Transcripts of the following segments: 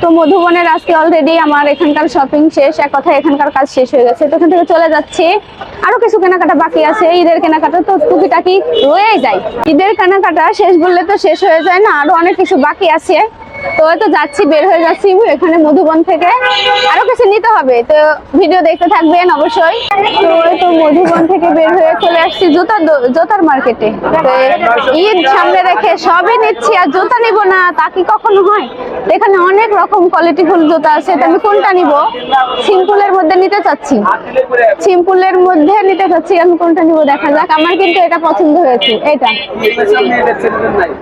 তো মধুবনের আজকে অলরেডি আমার এখানকার শপিং শেষ, এক কথায় এখানকার কাজ শেষ হয়ে গেছে। তো এখান থেকে চলে যাচ্ছি, আরো কিছু কেনাকাটা বাকি আছে, ঈদের কেনাকাটা তো টুকিটাকি রয়েই যায়। ঈদের কেনাকাটা শেষ বললে তো শেষ হয়ে যায় না, আরো অনেক কিছু বাকি আছে। তো তো যাচ্ছি, বের হয়ে যাচ্ছি এখানে মধুবন থেকে, আরো কিছু নিতে হবে, তো ভিডিও দেখতে থাকবেন অবশ্যই। তো মধুবন থেকে বের হয়ে চলে আসছি জুতার মার্কেটে। তো ঈদ সামনে রেখে সবই নিচ্ছি, আর জুতা নিব না তা কি কখনো হয়? এখানে অনেক রকম কোয়ালিটিফুল জুতা আছে, তো আমি কোনটা নিব? সিম্পলের মধ্যে নিতে চাচ্ছি, আমি কোনটা নিব দেখা যাক। আমার কিন্তু এটা পছন্দ হয়েছে,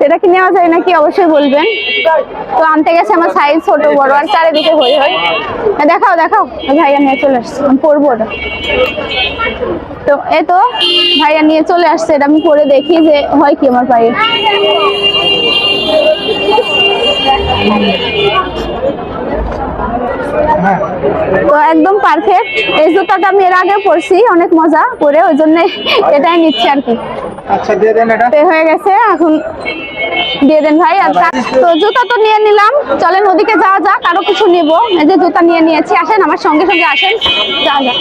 এটা কি নেওয়া যায় নাকি অবশ্যই বলবেন। তো আনতে গেছে আমার সাইজ ছোট বড়, আর চারিদিকে হই দেখাও ভাইয়া নিয়ে চলে আসছে, আমি পরবো ওটা। তো এই তো ভাইয়া নিয়ে চলে আসছে, এটা আমি পরে দেখি যে হয় কি আমার পায়ে। তো একদম পারফেক্ট, এই জুতাটা আমি এর আগে পরছি, অনেক মজা করে, ওই জন্য এটাই নিচ্ছি আর কি। আচ্ছা দিয়ে দেন, এটা হয়ে গেছে, এখন দিয়ে দেন ভাই। আর তো জুতা তো নিয়ে নিলাম, চলেন ওদিকে যাওয়া যাক, আরো কিছু নিব। এই যে জুতা নিয়ে নিয়েছি, আসেন আমার সঙ্গে সঙ্গে আসেন, যাওয়া যাক।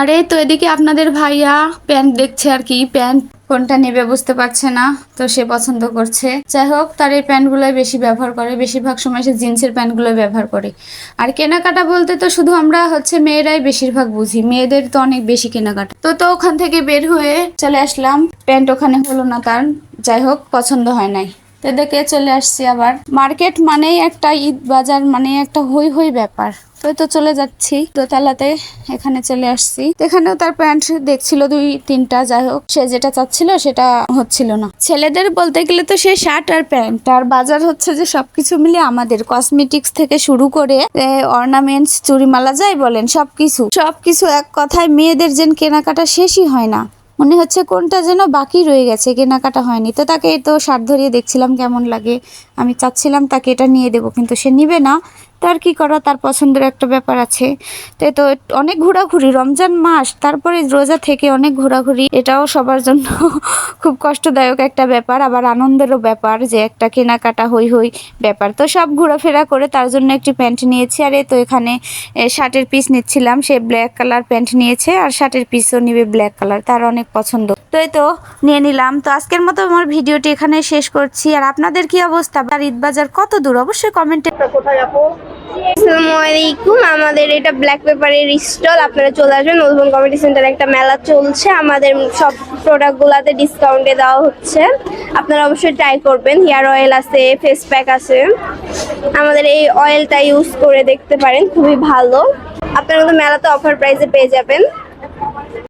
আরে তো এদিকে আপনাদের ভাইয়া প্যান্ট দেখছে আর কি, প্যান্ট কোনটা নেবে বুঝতে পারছে না, তো সে পছন্দ করছে। যাই হোক, তার এই প্যান্টগুলোই বেশি ব্যবহার করে, বেশিরভাগ সময় সে জিন্সের প্যান্টগুলো ব্যবহার করে। আর কেনাকাটা বলতে তো শুধু আমরা মেয়েরাই বেশিরভাগ বুঝি, মেয়েদের তো অনেক বেশি কেনাকাটা। তো ওখান থেকে বের হয়ে চলে আসলাম, প্যান্ট ওখানে হলো না তার, যাই হোক পছন্দ হয় নাই। তো দেখে চলে আসছি আবার। মার্কেট মানেই একটা ঈদ বাজার, মানে একটা হই ব্যাপার। তো চলে যাচ্ছি দোতলাতে, এখানে চলে আসছি। এখানেও তার প্যান্ট দেখছিল 2-3টা, যাই হোক সে যেটা চাচ্ছিল সেটা হচ্ছিল না। ছেলেদের বলতে গেলে তো সে শার্ট আর প্যান্ট, আর বাজার হচ্ছে যে সবকিছু মিলে আমাদের কসমেটিক্স থেকে শুরু করে অর্নামেন্টস, চুড়িমালা যাই বলেন, সবকিছু এক কথায় মেয়েদের যেন কেনাকাটা শেষই হয় না, মনে হচ্ছে কোনটা যেন বাকি রয়ে গেছে, কেনাকাটা হয়নি। তো তাকে তো শার্ট ধরিয়ে দেখছিলাম কেমন লাগে, আমি চাচ্ছিলাম তাকে এটা নিয়ে দেবো, কিন্তু সে নিবে না। তার কি করা, তার পছন্দের একটা ব্যাপার আছে। তো অনেক ঘোরাঘুরি, রমজান মাস, তারপরে রোজা থেকে অনেক ঘোরাঘুরি, এটাও সবার জন্য খুব কষ্টদায়ক একটা ব্যাপার, আবার আনন্দেরও ব্যাপার, যে একটা কেনাকাটা হই ব্যাপার। তো সব ঘোরাফেরা করে তার জন্য একটি প্যান্ট নিয়েছি। আর তো এখানে শার্টের পিস নিচ্ছিলাম, সে ব্ল্যাক কালার প্যান্ট নিয়েছে, আর শার্টের পিসও নিবে ব্ল্যাক কালার, তার অনেক পছন্দ। তো নিয়ে নিলাম। তো আজকের মতো আমার ভিডিওটি এখানে শেষ করছি। আর আপনাদের কি অবস্থা, আর ঈদ বাজার কত দূর অবশ্যই কমেন্টে। কোথায় আপু? আসসালামু আলাইকুম, আমাদের এটা ব্ল্যাক পেপারের স্টল, আপনারা চলে আসবেন। মধুবন কমিউনিটি সেন্টারে একটা মেলা চলছে, আমাদের সব প্রোডাক্টগুলোতে ডিসকাউন্টে দেওয়া হচ্ছে, আপনারা অবশ্যই ট্রাই করবেন। হেয়ার অয়েল আছে, ফেস প্যাক আছে, আমাদের এই অয়েলটা ইউজ করে দেখতে পারেন, খুবই ভালো। আপনারা কিন্তু মেলাতে অফার প্রাইসে পেয়ে যাবেন।